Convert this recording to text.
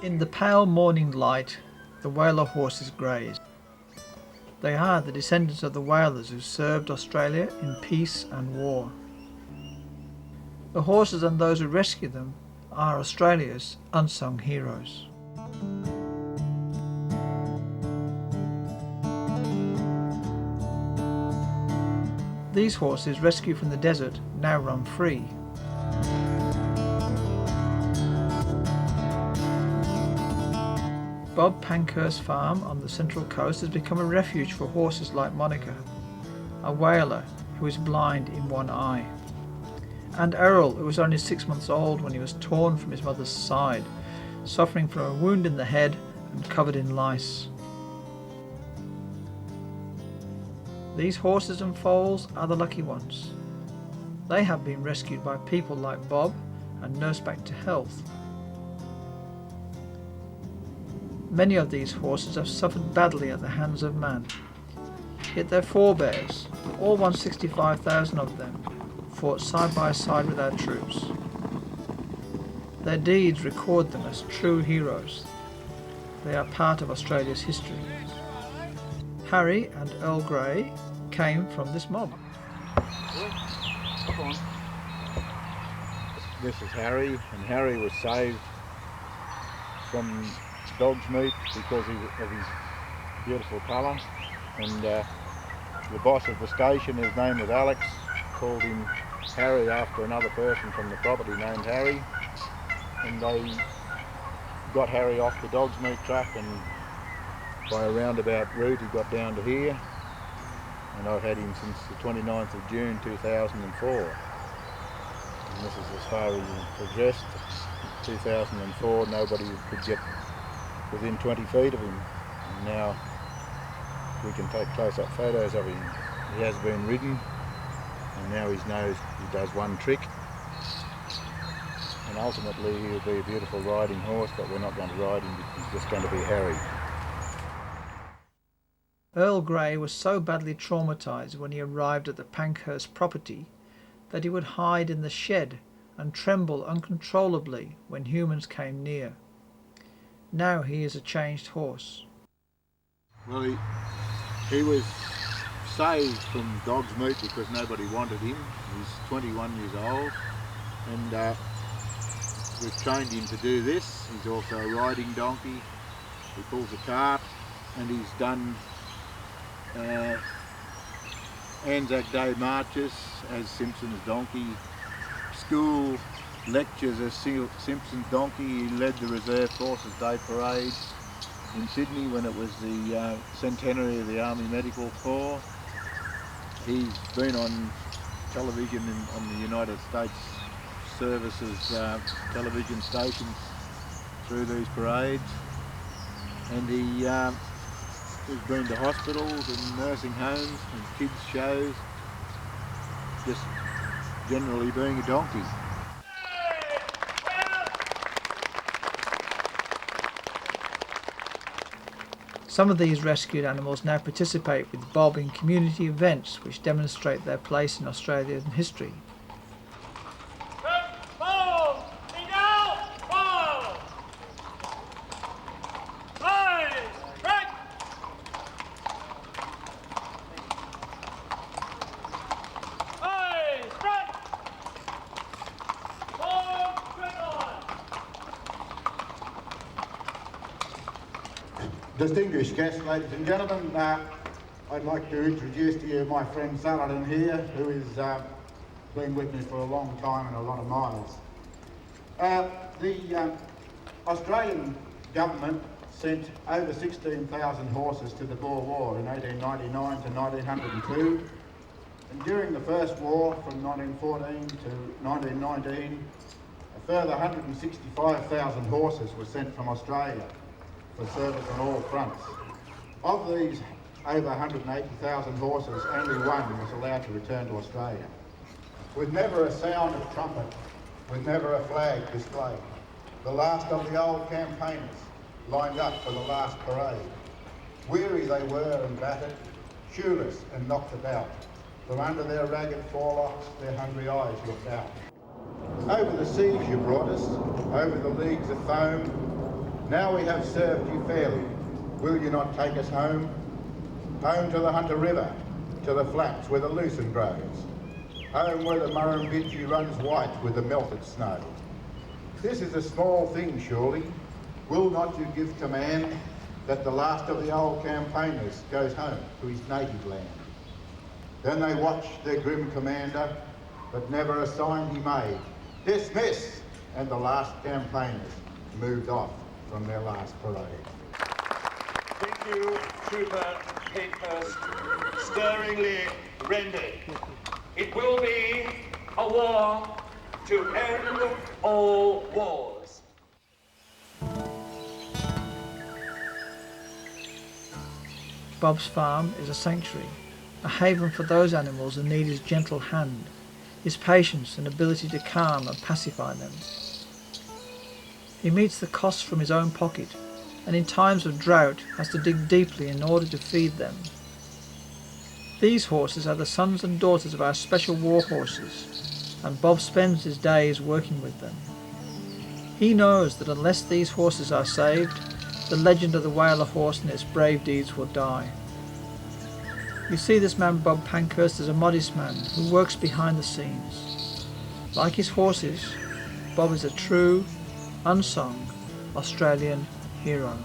In the pale morning light, the whaler horses graze. They are the descendants of the whalers who served Australia in peace and war. The horses and those who rescue them are Australia's unsung heroes. These horses, rescued from the desert, now run free. Bob Pankhurst's farm on the Central Coast has become a refuge for horses like Monica, a whaler who is blind in one eye, and Errol, who was only 6 months old when he was torn from his mother's side, suffering from a wound in the head and covered in lice. These horses and foals are the lucky ones. They have been rescued by people like Bob and nursed back to health. Many of these horses have suffered badly at the hands of man, yet their forebears, all 165,000 of them, fought side by side with our troops. Their deeds record them as true heroes. They are part of Australia's history. Harry and Earl Grey came from this mob. This is Harry, and Harry was saved from dog's meat because of his beautiful colour, and the boss of the station, his name was Alex, called him Harry after another person from the property named Harry, and they got Harry off the dog's meat truck, and by a roundabout route he got down to here, and I've had him since the 29th of June 2004, and this is as far as he progressed. 2004 nobody could get within 20 feet of him, and now we can take close-up photos of him. He has been ridden, and now he knows he does one trick, and ultimately he'll be a beautiful riding horse, but we're not going to ride him, he's just going to be Harry. Earl Grey was so badly traumatised when he arrived at the Pankhurst property that he would hide in the shed and tremble uncontrollably when humans came near. Now he is a changed horse. Well, he was saved from dog's meat because nobody wanted him. He's 21 years old, and we've trained him to do this. He's also a riding donkey. He pulls a cart, and he's done Anzac Day marches as Simpson's donkey, school lectures as Simpson's donkey. He led the Reserve Forces Day Parade in Sydney when it was the centenary of the Army Medical Corps. He's been on television on the United States Services television stations through these parades, and he has been to hospitals and nursing homes and kids shows, just generally being a donkey. Some of these rescued animals now participate with Bob in community events which demonstrate their place in Australian history. Distinguished guests, ladies and gentlemen, I'd like to introduce to you my friend Saladin here, who has been with me for a long time and a lot of miles. The Australian government sent over 16,000 horses to the Boer War in 1899 to 1902, and during the First War from 1914 to 1919, a further 165,000 horses were sent from Australia for service on all fronts. Of these over 180,000 horses, only one was allowed to return to Australia. With never a sound of trumpet, with never a flag displayed, the last of the old campaigners lined up for the last parade. Weary they were and battered, shoeless and knocked about. From under their ragged forelocks, their hungry eyes looked out. Over the seas you brought us, over the leagues of foam, Now we have served you fairly. Will you not take us home? Home to the Hunter River, to the flats where the lucerne grows. Home where the Murrumbidgee runs white with the melted snow. This is a small thing, surely. Will not you give command that the last of the old campaigners goes home to his native land? Then they watched their grim commander, but never a sign he made. Dismiss! And the last campaigners moved off from their last parade. Thank you, Trooper Capehurst. Stirringly rendered. It will be a war to end all wars. Bob's farm is a sanctuary, a haven for those animals who need his gentle hand, his patience and ability to calm and pacify them. He meets the costs from his own pocket, and in times of drought has to dig deeply in order to feed them. These horses are the sons and daughters of our special war horses, and Bob spends his days working with them. He knows that unless these horses are saved, the legend of the Whaler horse and its brave deeds will die. You see, this man Bob Pankhurst is a modest man who works behind the scenes. Like his horses, Bob is a true, unsung Australian hero.